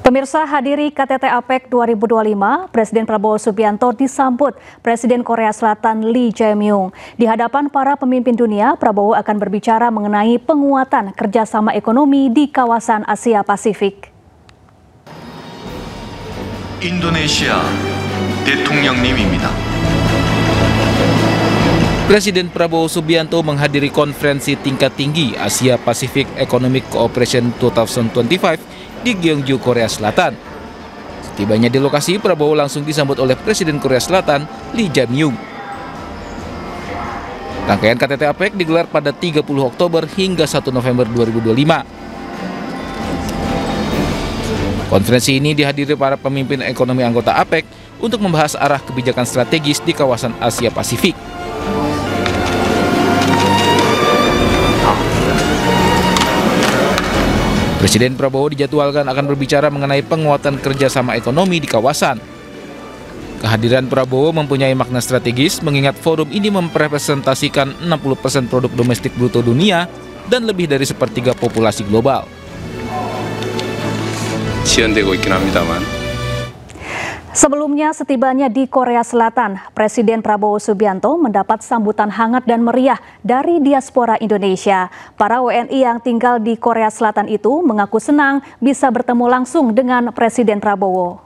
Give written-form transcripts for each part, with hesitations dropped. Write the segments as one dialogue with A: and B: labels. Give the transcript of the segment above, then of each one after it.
A: Pemirsa, hadiri KTT APEC 2025, Presiden Prabowo Subianto disambut Presiden Korea Selatan Lee Jae-myung. Di hadapan para pemimpin dunia, Prabowo akan berbicara mengenai penguatan kerjasama ekonomi di kawasan Asia Pasifik.
B: Indonesia 대통령님입니다.
C: Presiden Prabowo Subianto menghadiri konferensi tingkat tinggi Asia Pacific Economic Cooperation 2025 di Gyeongju, Korea Selatan. Setibanya di lokasi, Prabowo langsung disambut oleh Presiden Korea Selatan Lee Jae-myung. Rangkaian KTT APEC digelar pada 30 Oktober hingga 1 November 2025. Konferensi ini dihadiri para pemimpin ekonomi anggota APEC untuk membahas arah kebijakan strategis di kawasan Asia Pasifik. Presiden Prabowo dijadwalkan akan berbicara mengenai penguatan kerjasama ekonomi di kawasan. Kehadiran Prabowo mempunyai makna strategis mengingat forum ini merepresentasikan 60% produk domestik bruto dunia dan lebih dari sepertiga populasi global.
B: 지연되고 있긴 합니다만.
A: Sebelumnya, setibanya di Korea Selatan, Presiden Prabowo Subianto mendapat sambutan hangat dan meriah dari diaspora Indonesia. Para WNI yang tinggal di Korea Selatan itu mengaku senang bisa bertemu langsung dengan Presiden Prabowo.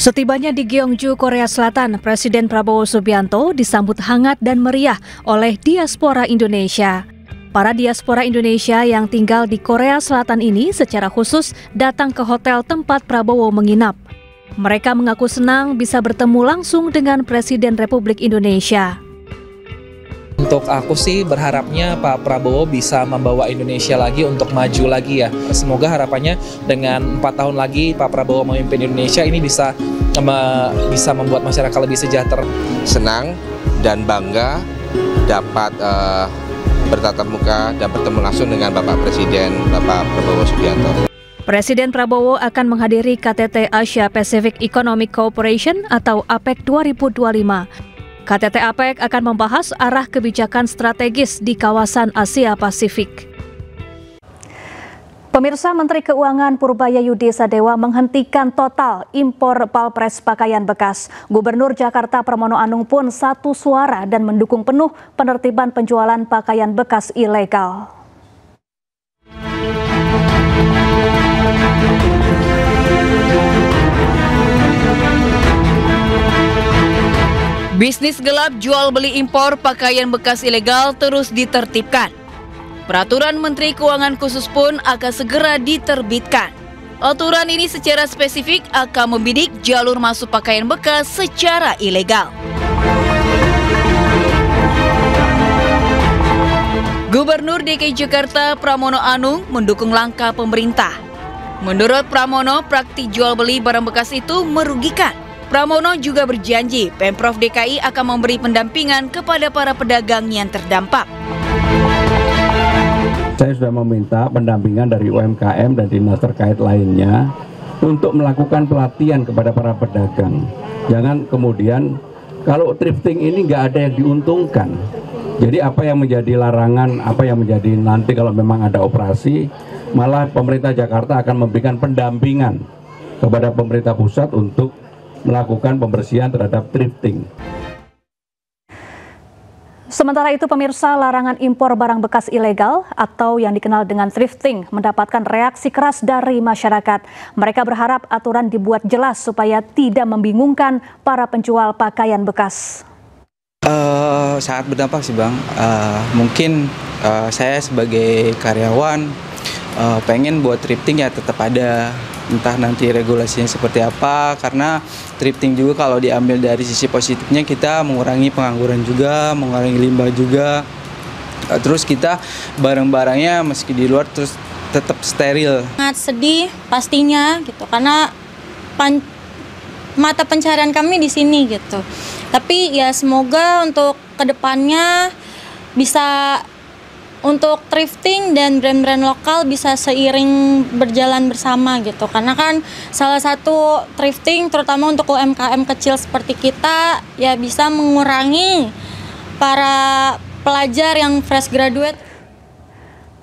A: Setibanya di Gyeongju, Korea Selatan, Presiden Prabowo Subianto disambut hangat dan meriah oleh diaspora Indonesia. Para diaspora Indonesia yang tinggal di Korea Selatan ini secara khusus datang ke hotel tempat Prabowo menginap. Mereka mengaku senang bisa bertemu langsung dengan Presiden Republik Indonesia.
D: Untuk aku sih berharapnya Pak Prabowo bisa membawa Indonesia lagi untuk maju lagi ya. Semoga harapannya dengan 4 tahun lagi Pak Prabowo memimpin Indonesia ini bisa membuat masyarakat lebih sejahtera.
E: Senang dan bangga dapat bertatap muka dan bertemu langsung dengan Bapak Presiden, Bapak Prabowo Subianto.
A: Presiden Prabowo akan menghadiri KTT Asia Pacific Economic Cooperation atau APEC 2025. KTT APEC akan membahas arah kebijakan strategis di kawasan Asia Pasifik. Pemirsa, Menteri Keuangan Purbaya-Yudi Sadewa menghentikan total impor palpres pakaian bekas. Gubernur Jakarta Pramono Anung pun satu suara dan mendukung penuh penertiban penjualan pakaian bekas ilegal.
F: Bisnis gelap jual beli impor pakaian bekas ilegal terus ditertibkan. Peraturan Menteri Keuangan khusus pun akan segera diterbitkan. Aturan ini secara spesifik akan membidik jalur masuk pakaian bekas secara ilegal. Gubernur DKI Jakarta Pramono Anung mendukung langkah pemerintah. Menurut Pramono, praktik jual beli barang bekas itu merugikan. Pramono juga berjanji Pemprov DKI akan memberi pendampingan kepada para pedagang yang terdampak.
G: Saya sudah meminta pendampingan dari UMKM dan dinas terkait lainnya untuk melakukan pelatihan kepada para pedagang. Jangan kemudian kalau thrifting ini nggak ada yang diuntungkan. Jadi apa yang menjadi larangan, apa yang menjadi nanti kalau memang ada operasi, malah pemerintah Jakarta akan memberikan pendampingan kepada pemerintah pusat untuk melakukan pembersihan terhadap thrifting.
A: Sementara itu, pemirsa, larangan impor barang bekas ilegal atau yang dikenal dengan thrifting mendapatkan reaksi keras dari masyarakat. Mereka berharap aturan dibuat jelas supaya tidak membingungkan para penjual pakaian bekas.
H: Sangat berdampak sih Bang. Mungkin saya sebagai karyawan pengen buat thrifting ya tetap ada. Entah nanti regulasinya seperti apa, karena thrifting juga kalau diambil dari sisi positifnya kita mengurangi pengangguran juga, mengurangi limbah juga. Terus kita barang-barangnya meski di luar terus tetap steril.
I: Sangat sedih pastinya gitu, karena mata pencarian kami di sini gitu. Tapi ya semoga untuk kedepannya bisa untuk thrifting dan brand-brand lokal bisa seiring berjalan bersama gitu. Karena kan salah satu thrifting terutama untuk UMKM kecil seperti kita ya bisa mengurangi para pelajar yang fresh graduate.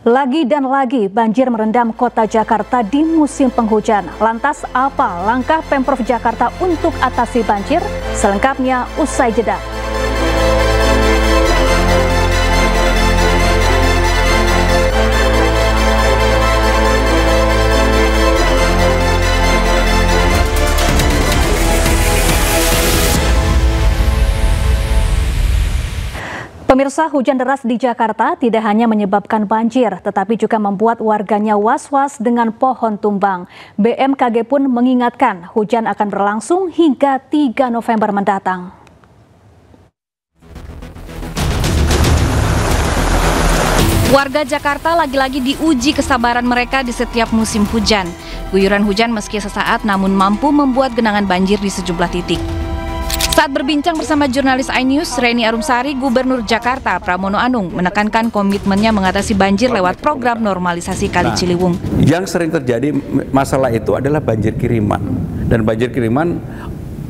A: Lagi dan lagi banjir merendam kota Jakarta di musim penghujan. Lantas apa langkah Pemprov Jakarta untuk atasi banjir? Selengkapnya usai jeda. Pemirsa, hujan deras di Jakarta tidak hanya menyebabkan banjir, tetapi juga membuat warganya was-was dengan pohon tumbang. BMKG pun mengingatkan hujan akan berlangsung hingga 3 November mendatang.
F: Warga Jakarta lagi-lagi diuji kesabaran mereka di setiap musim hujan. Guyuran hujan meski sesaat namun mampu membuat genangan banjir di sejumlah titik. Saat berbincang bersama jurnalis iNews, Reni Arumsari, Gubernur Jakarta Pramono Anung menekankan komitmennya mengatasi banjir lewat program normalisasi Kali Ciliwung.
G: Yang sering terjadi masalah itu adalah banjir kiriman. Dan banjir kiriman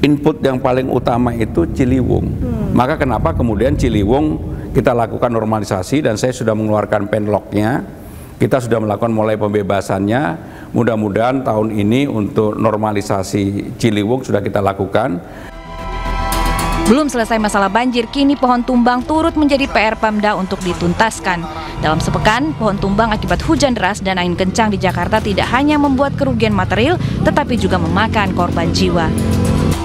G: input yang paling utama itu Ciliwung. Maka kenapa kemudian Ciliwung kita lakukan normalisasi dan saya sudah mengeluarkan penloknya. Kita sudah melakukan mulai pembebasannya. Mudah-mudahan tahun ini untuk normalisasi Ciliwung sudah kita lakukan.
F: Belum selesai masalah banjir, kini pohon tumbang turut menjadi PR Pemda untuk dituntaskan. Dalam sepekan, pohon tumbang akibat hujan deras dan angin kencang di Jakarta tidak hanya membuat kerugian material, tetapi juga memakan korban jiwa.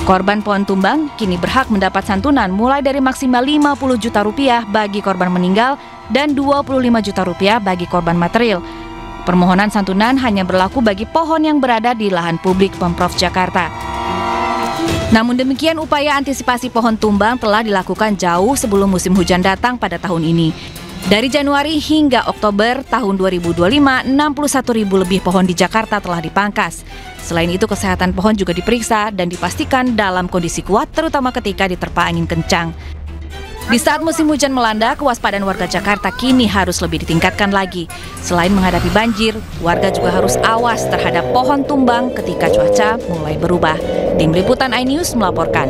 F: Korban pohon tumbang kini berhak mendapat santunan mulai dari maksimal 50 juta rupiah bagi korban meninggal dan 25 juta rupiah bagi korban material. Permohonan santunan hanya berlaku bagi pohon yang berada di lahan publik Pemprov Jakarta. Namun demikian, upaya antisipasi pohon tumbang telah dilakukan jauh sebelum musim hujan datang pada tahun ini. Dari Januari hingga Oktober tahun 2025, 61.000 lebih pohon di Jakarta telah dipangkas. Selain itu, kesehatan pohon juga diperiksa dan dipastikan dalam kondisi kuat, terutama ketika diterpa angin kencang. Di saat musim hujan melanda, kewaspadaan warga Jakarta kini harus lebih ditingkatkan lagi. Selain menghadapi banjir, warga juga harus awas terhadap pohon tumbang ketika cuaca mulai berubah. Tim Liputan iNews melaporkan.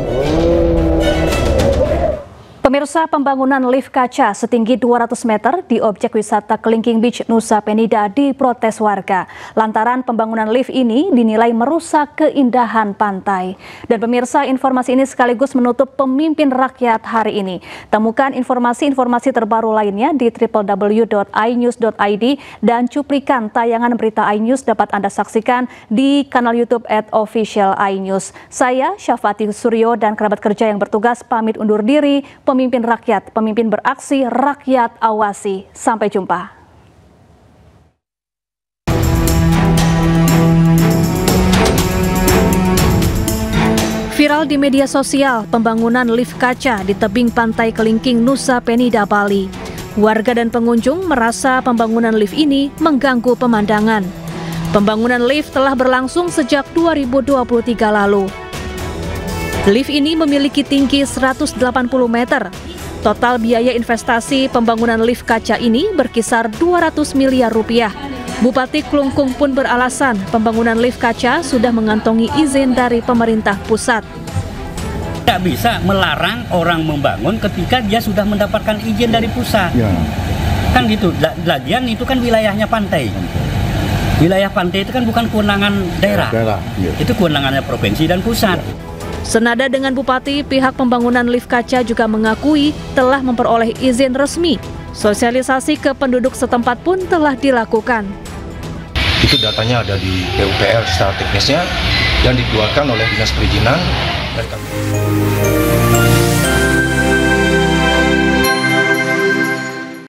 A: Pemirsa, pembangunan lift kaca setinggi 200 meter di objek wisata Kelingking Beach, Nusa Penida diprotes warga. Lantaran pembangunan lift ini dinilai merusak keindahan pantai. Dan pemirsa, informasi ini sekaligus menutup Pemimpin Rakyat hari ini. Temukan informasi-informasi terbaru lainnya di www.inews.id dan cuplikan tayangan berita iNews dapat Anda saksikan di kanal YouTube @official iNews. Saya Syafati Suryo dan kerabat kerja yang bertugas pamit undur diri. Pemimpin rakyat, pemimpin beraksi, rakyat awasi. Sampai jumpa. Viral di media sosial, pembangunan lift kaca di tebing pantai Kelingking, Nusa Penida, Bali. Warga dan pengunjung merasa pembangunan lift ini mengganggu pemandangan. Pembangunan lift telah berlangsung sejak 2023 lalu. Lift ini memiliki tinggi 180 meter. Total biaya investasi pembangunan lift kaca ini berkisar 200 miliar rupiah. Bupati Klungkung pun beralasan pembangunan lift kaca sudah mengantongi izin dari pemerintah pusat.
J: Tidak bisa melarang orang membangun ketika dia sudah mendapatkan izin dari pusat. Ya. Kan gitu, lagian itu kan wilayahnya pantai. Wilayah pantai itu kan bukan kewenangan daerah. Ya. Itu kewenangannya provinsi dan pusat. Ya.
A: Senada dengan Bupati, pihak pembangunan lift kaca juga mengakui telah memperoleh izin resmi. Sosialisasi ke penduduk setempat pun telah dilakukan.
K: Itu datanya ada di PUPR secara teknisnya yang dikeluarkan oleh Dinas Perizinan.